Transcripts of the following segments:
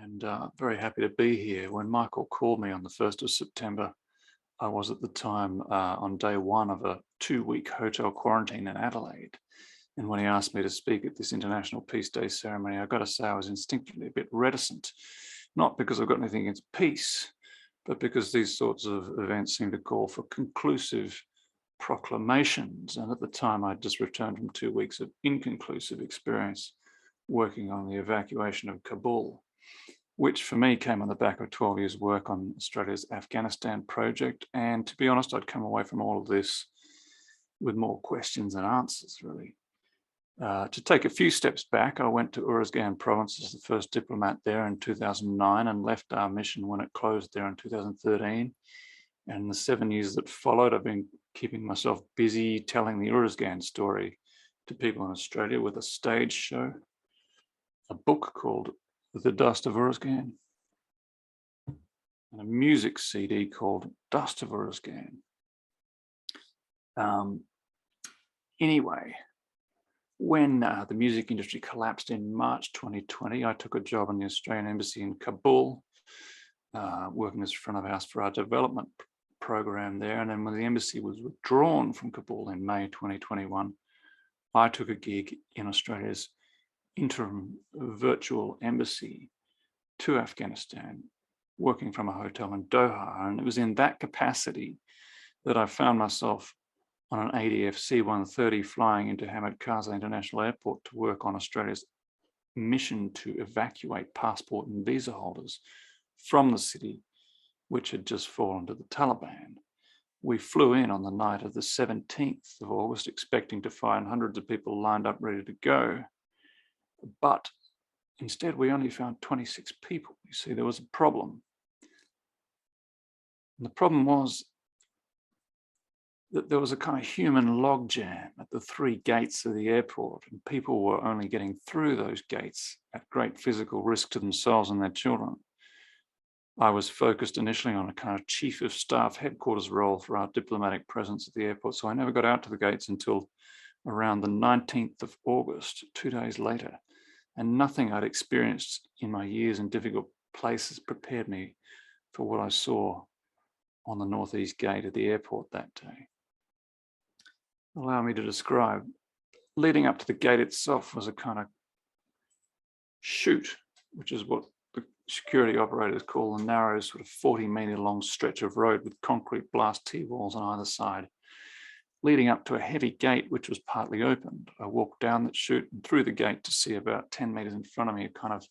And very happy to be here. When Michael called me on the 1st of September, I was at the time on day one of a 2-week hotel quarantine in Adelaide. And when he asked me to speak at this International Peace Day ceremony, I've got to say I was instinctively a bit reticent, not because I've got anything against peace, but because these sorts of events seem to call for conclusive proclamations. And at the time, I'd just returned from 2 weeks of inconclusive experience working on the evacuation of Kabul, which for me came on the back of 12 years' work on Australia's Afghanistan project. And to be honest, I'd come away from all of this with more questions than answers, really. To take a few steps back, I went to Uruzgan province as the first diplomat there in 2009 and left our mission when it closed there in 2013. And in the 7 years that followed, I've been keeping myself busy telling the Uruzgan story to people in Australia with a stage show, a book called The Dust of Uruzgan, and a music CD called Dust of Uruzgan. Anyway, when the music industry collapsed in March 2020, I took a job in the Australian Embassy in Kabul, working as front of house for our development program there. And then when the embassy was withdrawn from Kabul in May 2021, I took a gig in Australia's interim virtual embassy to Afghanistan, working from a hotel in Doha. And it was in that capacity that I found myself on an ADF C-130 flying into Hamid Karzai International Airport to work on Australia's mission to evacuate passport and visa holders from the city, which had just fallen to the Taliban. We flew in on the night of the 17th of August, expecting to find hundreds of people lined up ready to go. But instead, we only found 26 people. You see, there was a problem. And the problem was that there was a kind of human logjam at the 3 gates of the airport, and people were only getting through those gates at great physical risk to themselves and their children. I was focused initially on a kind of chief of staff headquarters role for our diplomatic presence at the airport, so I never got out to the gates until around the 19th of August, 2 days later. And nothing I'd experienced in my years in difficult places prepared me for what I saw on the northeast gate of the airport that day. Allow me to describe. Leading up to the gate itself was a kind of chute, which is what the security operators call the narrow sort of 40-metre long stretch of road with concrete blast T-walls on either side, leading up to a heavy gate which was partly opened. I walked down that chute and through the gate to see about 10 metres in front of me a kind of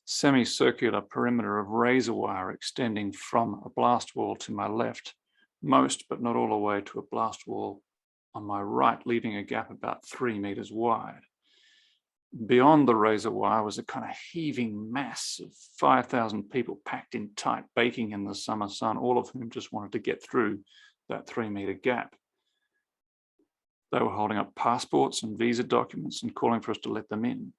semicircular perimeter of razor wire extending from a blast wall to my left, most but not all the way to a blast wall on my right, leaving a gap about 3 metres wide. Beyond the razor wire was a kind of heaving mass of 5,000 people packed in tight, baking in the summer sun, all of whom just wanted to get through that 3-metre gap. They were holding up passports and visa documents and calling for us to let them in.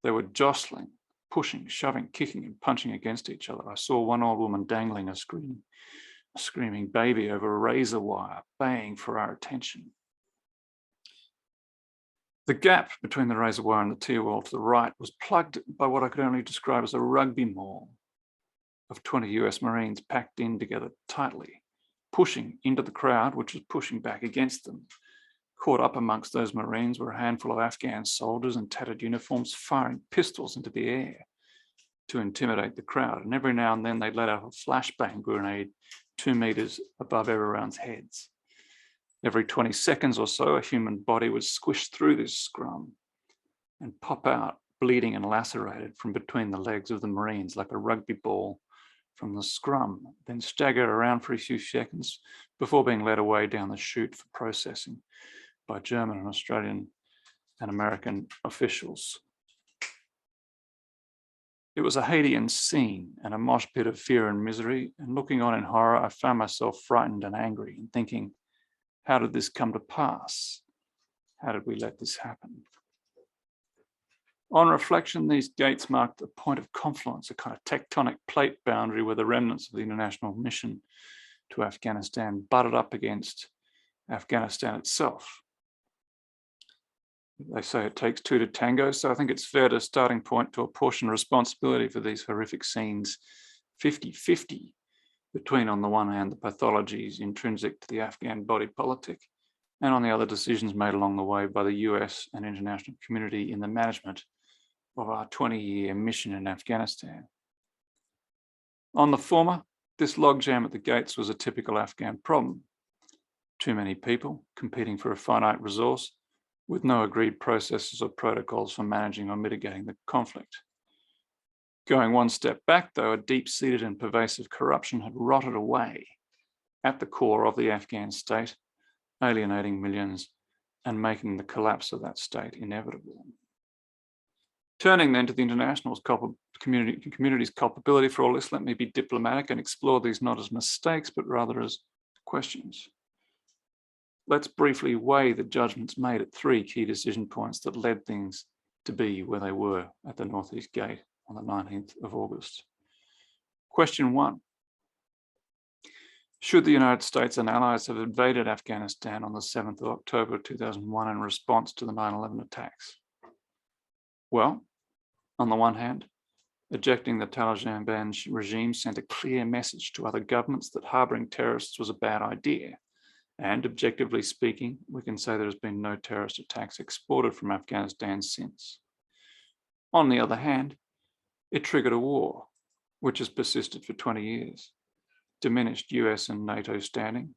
They were jostling, pushing, shoving, kicking and punching against each other. I saw one old woman dangling a screaming baby over a razor wire, baying for our attention. The gap between the razor wire and the T-wall to the right was plugged by what I could only describe as a rugby maul of 20 US Marines packed in together tightly, pushing into the crowd, which was pushing back against them. Caught up amongst those Marines were a handful of Afghan soldiers in tattered uniforms firing pistols into the air to intimidate the crowd. And every now and then they'd let out a flashbang grenade 2 meters above everyone's heads. Every 20 seconds or so, a human body would squish through this scrum and pop out, bleeding and lacerated from between the legs of the Marines like a rugby ball from the scrum, then stagger around for a few seconds before being led away down the chute for processing by German and Australian and American officials. It was a Haitian scene and a mosh pit of fear and misery, and looking on in horror, I found myself frightened and angry and thinking, how did this come to pass? How did we let this happen? On reflection, these gates marked a point of confluence, a kind of tectonic plate boundary where the remnants of the international mission to Afghanistan butted up against Afghanistan itself. They say it takes two to tango, so I think it's fair to starting point to apportion responsibility for these horrific scenes 50-50 between, on the one hand, the pathologies intrinsic to the Afghan body politic, and on the other, decisions made along the way by the US and international community in the management of our 20-year mission in Afghanistan. On the former, this logjam at the gates was a typical Afghan problem. Too many people competing for a finite resource with no agreed processes or protocols for managing or mitigating the conflict. Going one step back, though, a deep-seated and pervasive corruption had rotted away at the core of the Afghan state, alienating millions and making the collapse of that state inevitable. Turning then to the international community's culpability for all this, let me be diplomatic and explore these not as mistakes, but rather as questions. Let's briefly weigh the judgments made at three key decision points that led things to be where they were at the Northeast Gate on the 19th of August. Question one: should the United States and allies have invaded Afghanistan on the 7th of October 2001 in response to the 9/11 attacks? Well, on the one hand, ejecting the Taliban regime sent a clear message to other governments that harboring terrorists was a bad idea. And objectively speaking, we can say there has been no terrorist attacks exported from Afghanistan since. On the other hand, it triggered a war, which has persisted for 20 years, diminished US and NATO standing,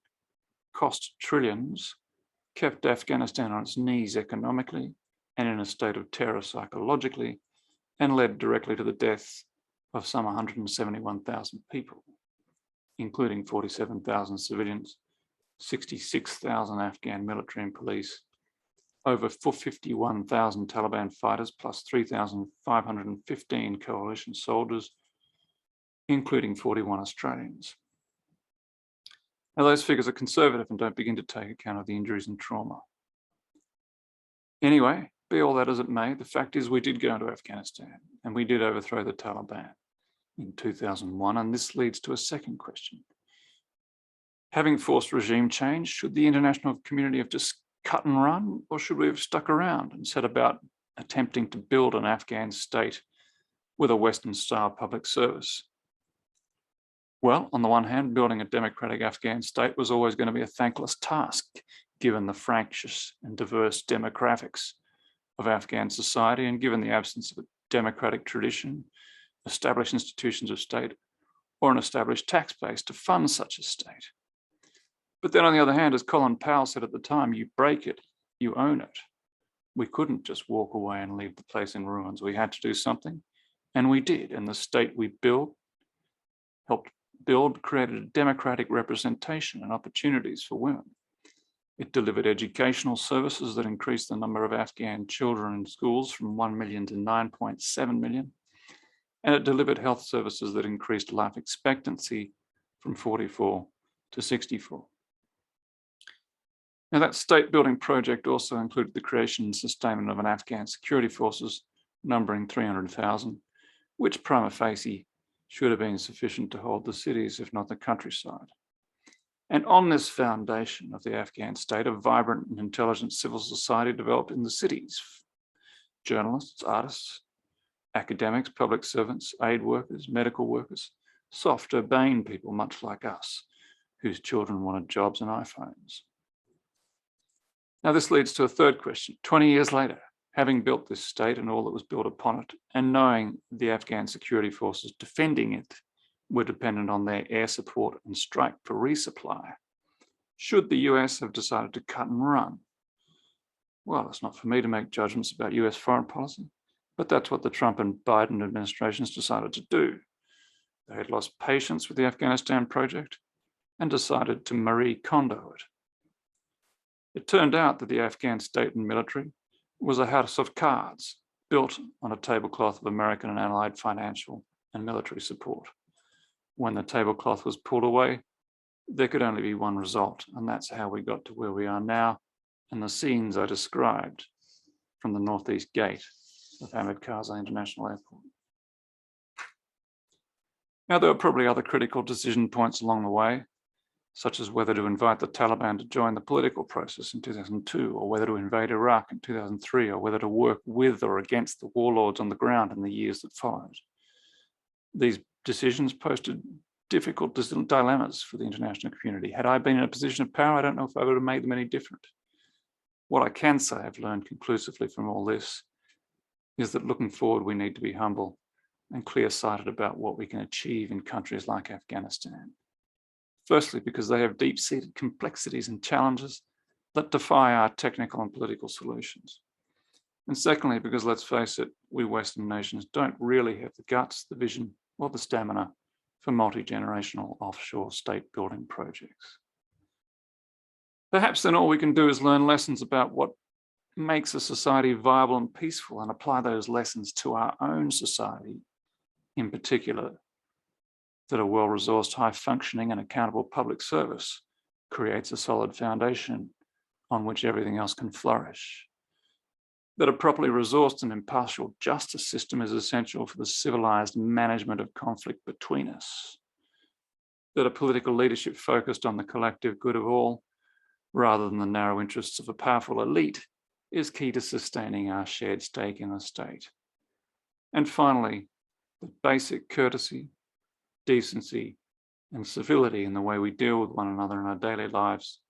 cost trillions, kept Afghanistan on its knees economically and in a state of terror psychologically, and led directly to the death of some 171,000 people, including 47,000 civilians, 66,000 Afghan military and police, over 51,000 Taliban fighters, plus 3,515 coalition soldiers, including 41 Australians. Now, those figures are conservative and don't begin to take account of the injuries and trauma. Anyway, be all that as it may, the fact is we did go into Afghanistan and we did overthrow the Taliban in 2001, and this leads to a second question. Having forced regime change, should the international community have just cut and run, or should we have stuck around and set about attempting to build an Afghan state with a Western-style public service? Well, on the one hand, building a democratic Afghan state was always going to be a thankless task, given the fractious and diverse demographics of Afghan society and given the absence of a democratic tradition, established institutions of state, or an established tax base to fund such a state. But then on the other hand, as Colin Powell said at the time, you break it, you own it. We couldn't just walk away and leave the place in ruins. We had to do something, and we did. And the state we helped build, created a democratic representation and opportunities for women. It delivered educational services that increased the number of Afghan children in schools from 1 million to 9.7 million. And it delivered health services that increased life expectancy from 44 to 64. Now, that state building project also included the creation and sustainment of an Afghan security forces numbering 300,000, which prima facie should have been sufficient to hold the cities, if not the countryside. And on this foundation of the Afghan state, a vibrant and intelligent civil society developed in the cities. Journalists, artists, academics, public servants, aid workers, medical workers, soft, urbane people much like us, whose children wanted jobs and iPhones. Now, this leads to a third question. 20 years later, having built this state and all that was built upon it, and knowing the Afghan security forces defending it were dependent on their air support and strike for resupply, should the US have decided to cut and run? Well, it's not for me to make judgments about US foreign policy, but that's what the Trump and Biden administrations decided to do. They had lost patience with the Afghanistan project and decided to Marie Kondo it. It turned out that the Afghan state and military was a house of cards built on a tablecloth of American and Allied financial and military support. When the tablecloth was pulled away, there could only be one result, and that's how we got to where we are now and the scenes I described from the Northeast Gate of Hamid Karzai International Airport. Now, there were probably other critical decision points along the way, such as whether to invite the Taliban to join the political process in 2002, or whether to invade Iraq in 2003, or whether to work with or against the warlords on the ground in the years that followed. These decisions posed difficult dilemmas for the international community. Had I been in a position of power, I don't know if I would have made them any different. What I can say I've learned conclusively from all this is that looking forward, we need to be humble and clear-sighted about what we can achieve in countries like Afghanistan. Firstly, because they have deep-seated complexities and challenges that defy our technical and political solutions. And secondly, because let's face it, we Western nations don't really have the guts, the vision, or the stamina for multi-generational offshore state-building projects. Perhaps then all we can do is learn lessons about what makes a society viable and peaceful and apply those lessons to our own society, in particular, that a well-resourced, high-functioning and accountable public service creates a solid foundation on which everything else can flourish. That a properly resourced and impartial justice system is essential for the civilized management of conflict between us. That a political leadership focused on the collective good of all, rather than the narrow interests of a powerful elite, is key to sustaining our shared stake in the state. And finally, that basic courtesy, decency, and civility in the way we deal with one another in our daily lives,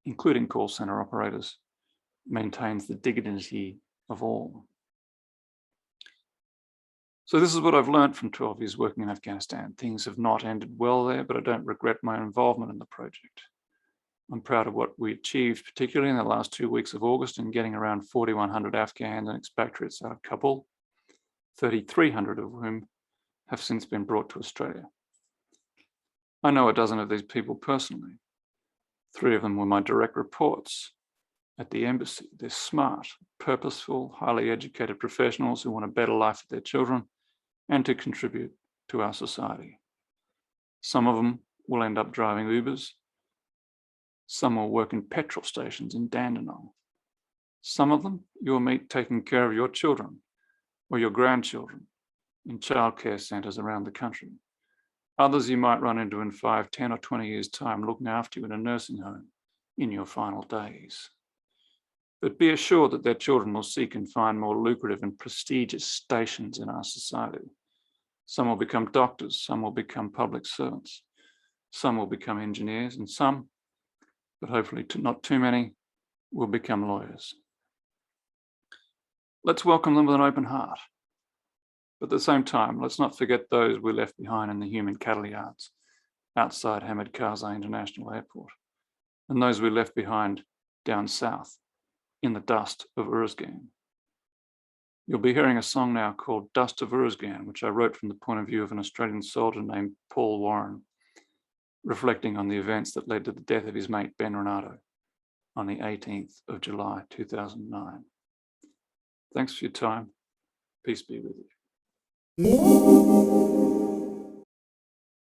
including call center operators, maintains the dignity of all. So this is what I've learned from 12 years working in Afghanistan. Things have not ended well there, but I don't regret my involvement in the project. I'm proud of what we achieved, particularly in the last 2 weeks of August, in getting around 4,100 Afghans and expatriates out of Kabul, 3,300 of whom have since been brought to Australia. I know a dozen of these people personally. 3 of them were my direct reports at the embassy. They're smart, purposeful, highly educated professionals who want a better life for their children and to contribute to our society. Some of them will end up driving Ubers. Some will work in petrol stations in Dandenong. Some of them you'll meet taking care of your children or your grandchildren in childcare centres around the country. Others you might run into in 5, 10 or 20 years' time looking after you in a nursing home in your final days. But be assured that their children will seek and find more lucrative and prestigious stations in our society. Some will become doctors, some will become public servants, some will become engineers, and some, but hopefully not too many, will become lawyers. Let's welcome them with an open heart. But at the same time, let's not forget those we left behind in the human cattle yards outside Hamid Karzai International Airport, and those we left behind down south in the dust of Uruzgan. You'll be hearing a song now called Dust of Uruzgan, which I wrote from the point of view of an Australian soldier named Paul Warren, reflecting on the events that led to the death of his mate Ben Renato on the 18th of July 2009. Thanks for your time. Peace be with you.